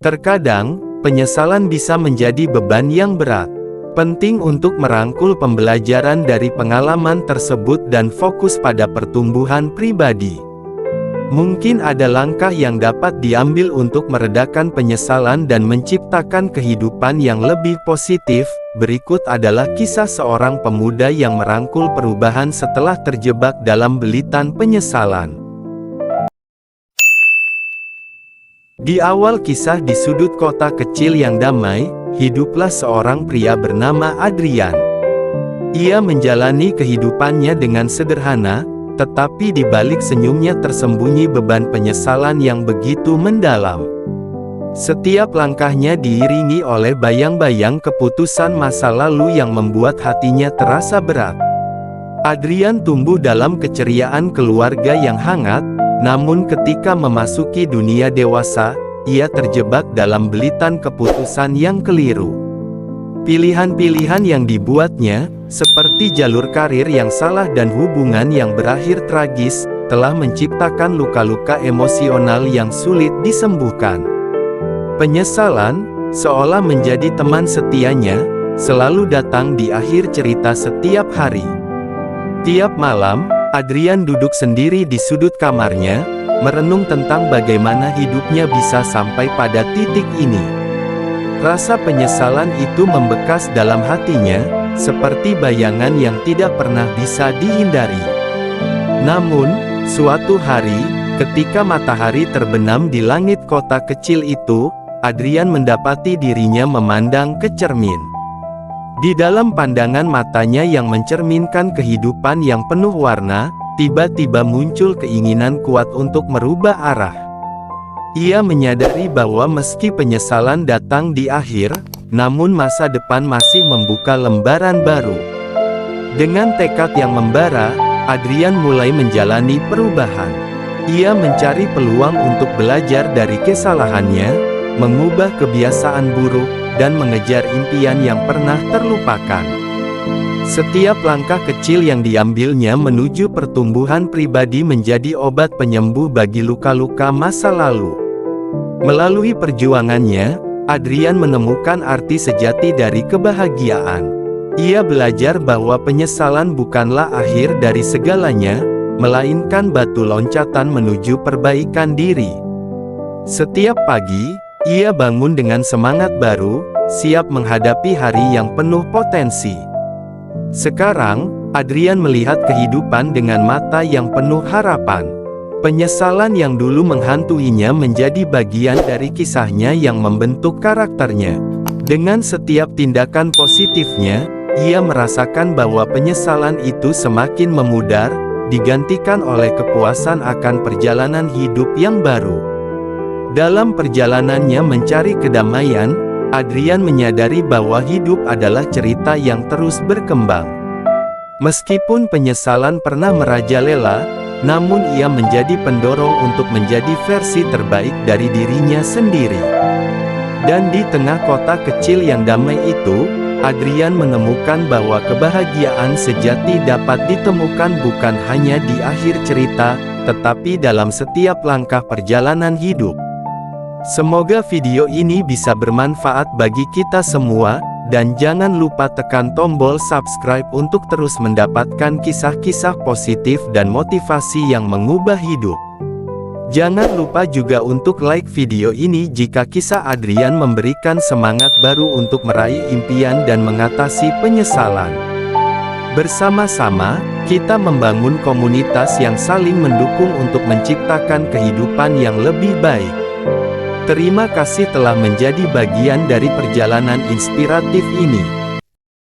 Terkadang, penyesalan bisa menjadi beban yang berat. Penting untuk merangkul pembelajaran dari pengalaman tersebut dan fokus pada pertumbuhan pribadi. Mungkin ada langkah yang dapat diambil untuk meredakan penyesalan dan menciptakan kehidupan yang lebih positif. Berikut adalah kisah seorang pemuda yang merangkul perubahan setelah terjebak dalam belitan penyesalan. Di awal kisah di sudut kota kecil yang damai, hiduplah seorang pria bernama Adrian. Ia menjalani kehidupannya dengan sederhana, tetapi di balik senyumnya tersembunyi beban penyesalan yang begitu mendalam. Setiap langkahnya diiringi oleh bayang-bayang keputusan masa lalu yang membuat hatinya terasa berat. Adrian tumbuh dalam keceriaan keluarga yang hangat, namun ketika memasuki dunia dewasa, ia terjebak dalam belitan keputusan yang keliru. Pilihan-pilihan yang dibuatnya, seperti jalur karir yang salah dan hubungan yang berakhir tragis, telah menciptakan luka-luka emosional yang sulit disembuhkan. Penyesalan, seolah menjadi teman setianya, selalu datang di akhir cerita setiap hari. Tiap malam, Adrian duduk sendiri di sudut kamarnya, merenung tentang bagaimana hidupnya bisa sampai pada titik ini. Rasa penyesalan itu membekas dalam hatinya, seperti bayangan yang tidak pernah bisa dihindari. Namun, suatu hari, ketika matahari terbenam di langit kota kecil itu, Adrian mendapati dirinya memandang ke cermin. Di dalam pandangan matanya yang mencerminkan kehidupan yang penuh warna, tiba-tiba muncul keinginan kuat untuk merubah arah. Ia menyadari bahwa meski penyesalan datang di akhir, namun masa depan masih membuka lembaran baru. Dengan tekad yang membara, Adrian mulai menjalani perubahan. Ia mencari peluang untuk belajar dari kesalahannya, mengubah kebiasaan buruk, dan mengejar impian yang pernah terlupakan. Setiap langkah kecil yang diambilnya menuju pertumbuhan pribadi menjadi obat penyembuh bagi luka-luka masa lalu. Melalui perjuangannya, Adrian menemukan arti sejati dari kebahagiaan. Ia belajar bahwa penyesalan bukanlah akhir dari segalanya, melainkan batu loncatan menuju perbaikan diri. Setiap pagi, ia bangun dengan semangat baru, siap menghadapi hari yang penuh potensi. Sekarang, Adrian melihat kehidupan dengan mata yang penuh harapan. Penyesalan yang dulu menghantuinya menjadi bagian dari kisahnya yang membentuk karakternya. Dengan setiap tindakan positifnya, ia merasakan bahwa penyesalan itu semakin memudar, digantikan oleh kepuasan akan perjalanan hidup yang baru. Dalam perjalanannya mencari kedamaian, Adrian menyadari bahwa hidup adalah cerita yang terus berkembang. Meskipun penyesalan pernah merajalela, namun ia menjadi pendorong untuk menjadi versi terbaik dari dirinya sendiri. Dan di tengah kota kecil yang damai itu, Adrian menemukan bahwa kebahagiaan sejati dapat ditemukan bukan hanya di akhir cerita, tetapi dalam setiap langkah perjalanan hidup. Semoga video ini bisa bermanfaat bagi kita semua, dan jangan lupa tekan tombol subscribe untuk terus mendapatkan kisah-kisah positif dan motivasi yang mengubah hidup. Jangan lupa juga untuk like video ini jika kisah Adrian memberikan semangat baru untuk meraih impian dan mengatasi penyesalan. Bersama-sama, kita membangun komunitas yang saling mendukung untuk menciptakan kehidupan yang lebih baik. Terima kasih telah menjadi bagian dari perjalanan inspiratif ini.